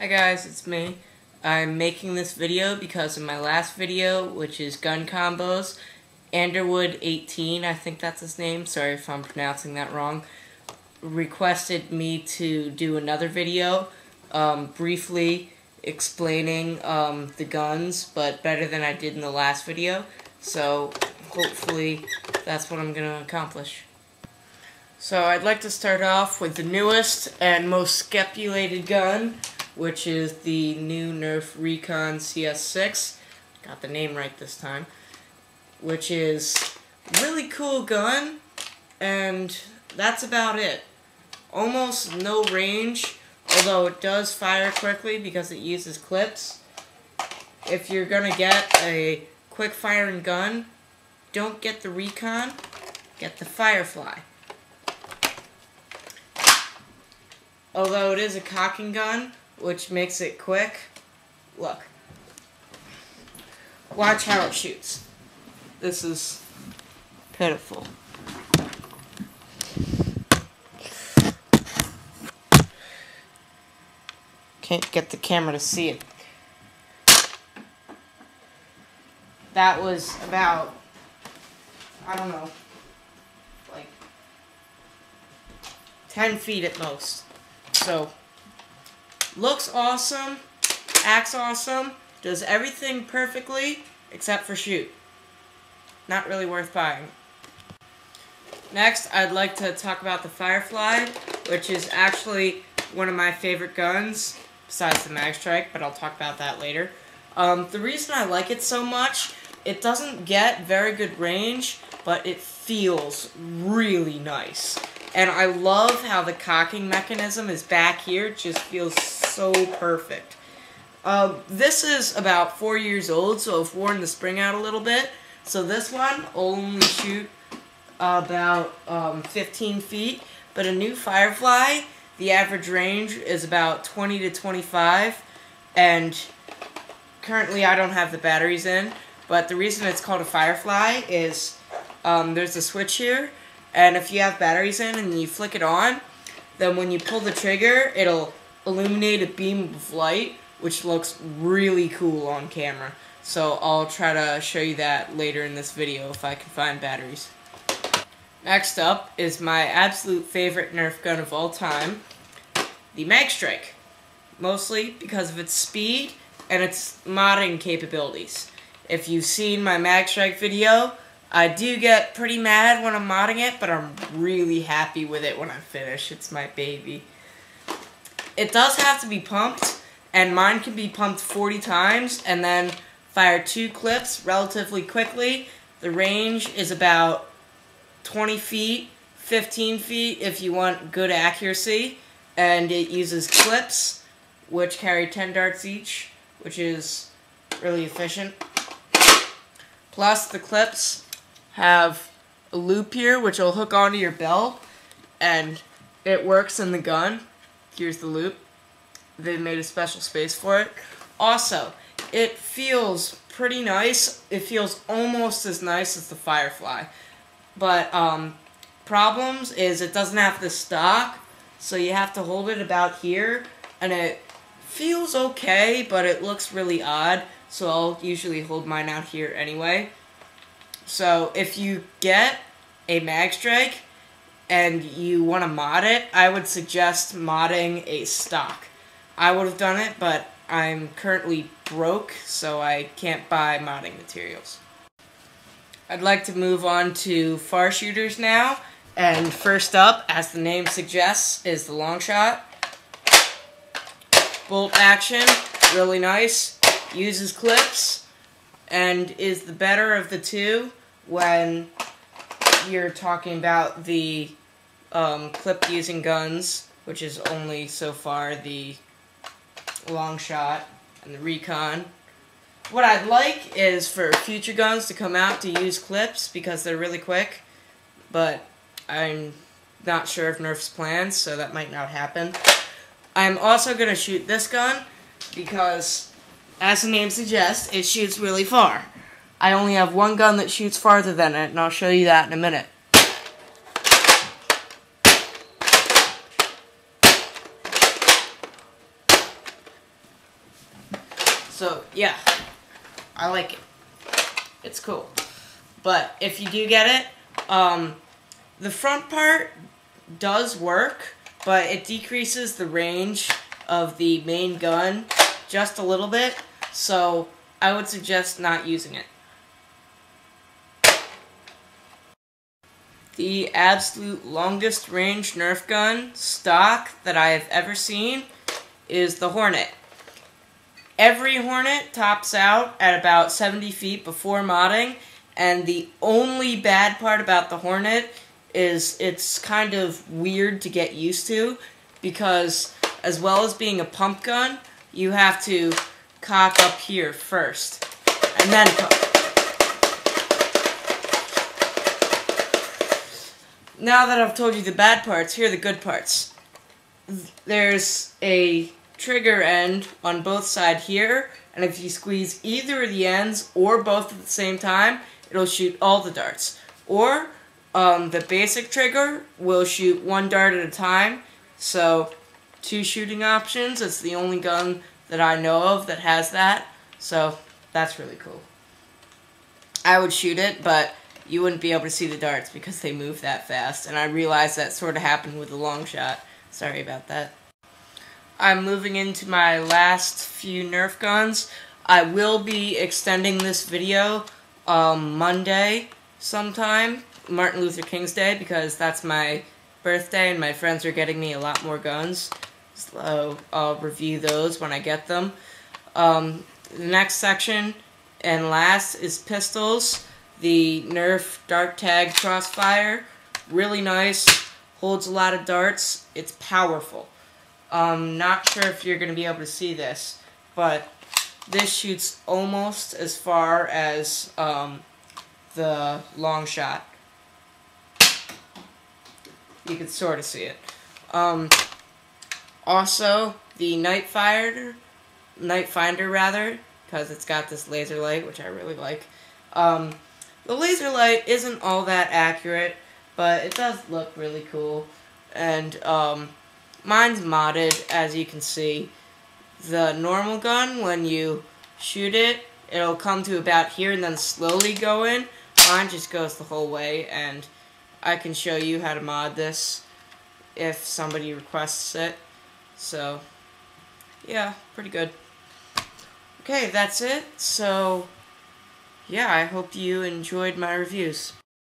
Hi guys, it's me. I'm making this video because in my last video, which is gun combos, Underwood18, I think that's his name, sorry if I'm pronouncing that wrong, requested me to do another video briefly explaining the guns, but better than I did in the last video. So hopefully that's what I'm going to accomplish. So I'd like to start off with the newest and most speculated gun, which is the new Nerf Recon CS6. Got the name right this time. Which is a really cool gun, and that's about it. Almost no range, although it does fire quickly because it uses clips. If you're gonna get a quick firing gun, don't get the Recon, get the Firefly. Although it is a cocking gun, which makes it quick, look. Watch how it shoots. This is pitiful. Can't get the camera to see it. That was about, I don't know, like 10 feet at most. So, looks awesome, acts awesome, does everything perfectly except for shoot. Not really worth buying. Next, I'd like to talk about the Firefly, which is actually one of my favorite guns, besides the Mag Strike, but I'll talk about that later. The reason I like it so much, it doesn't get very good range, but it feels really nice. And I love how the cocking mechanism is back here. It just feels so perfect. This is about 4 years old, so I've worn the spring out a little bit. So this one will only shoot about 15 feet. But a new Firefly, the average range is about 20 to 25. And currently I don't have the batteries in. But the reason it's called a Firefly is there's a switch here. And if you have batteries in and you flick it on, then when you pull the trigger, it'll illuminate a beam of light, which looks really cool on camera. So I'll try to show you that later in this video if I can find batteries. Next up is my absolute favorite Nerf gun of all time, the Mag Strike. Mostly because of its speed and its modding capabilities. If you've seen my Mag Strike video, I do get pretty mad when I'm modding it, but I'm really happy with it when I finish. It's my baby. It does have to be pumped, and mine can be pumped 40 times, and then fire 2 clips relatively quickly. The range is about 20 feet, 15 feet if you want good accuracy, and it uses clips, which carry 10 darts each, which is really efficient. Plus, the clips have a loop here, which will hook onto your belt, and it works in the gun. Here's the loop. They made a special space for it. Also, it feels pretty nice. It feels almost as nice as the Firefly. But, problems is it doesn't have the stock, so you have to hold it about here, and it feels okay, but it looks really odd, so I'll usually hold mine out here anyway. So, if you get a Mag Strike and you want to mod it, I would suggest modding a stock. I would have done it, but I'm currently broke, so I can't buy modding materials. I'd like to move on to far shooters now, and first up, as the name suggests, is the long shot. Bolt action, really nice, uses clips, and is the better of the two when you're talking about the clip-using guns, which is only so far the long shot and the Recon. What I'd like is for future guns to come out to use clips because they're really quick, but I'm not sure of Nerf's plans, so that might not happen. I'm also going to shoot this gun because, as the name suggests, it shoots really far. I only have one gun that shoots farther than it, and I'll show you that in a minute. So, yeah, I like it. It's cool. But if you do get it, the front part does work, but it decreases the range of the main gun just a little bit, so I would suggest not using it. The absolute longest range Nerf gun stock that I have ever seen is the Hornet. Every Hornet tops out at about 70 feet before modding, and the only bad part about the Hornet is it's kind of weird to get used to, because as well as being a pump gun, you have to cock up here first, and then pump. Now that I've told you the bad parts, here are the good parts. There's a trigger end on both sides here, and if you squeeze either of the ends or both at the same time, it'll shoot all the darts. Or the basic trigger will shoot one dart at a time, so 2 shooting options. It's the only gun that I know of that has that, so that's really cool. I would shoot it, but you wouldn't be able to see the darts because they move that fast, and I realized that sort of happened with the long shot. Sorry about that. I'm moving into my last few Nerf guns. I will be extending this video Monday sometime, Martin Luther King's Day, because that's my birthday and my friends are getting me a lot more guns. So I'll review those when I get them. The next section and last is pistols. The Nerf Dart Tag Crossfire, really nice, holds a lot of darts, it's powerful. Not sure if you're going to be able to see this, but this shoots almost as far as the long shot. You can sort of see it. Also, the Night Finder, because it's got this laser light, which I really like. The laser light isn't all that accurate, but it does look really cool. And mine's modded, as you can see. The normal gun, when you shoot it, it'll come to about here and then slowly go in. Mine just goes the whole way, and I can show you how to mod this if somebody requests it. So, yeah, pretty good. Okay, that's it. So, yeah, I hope you enjoyed my reviews.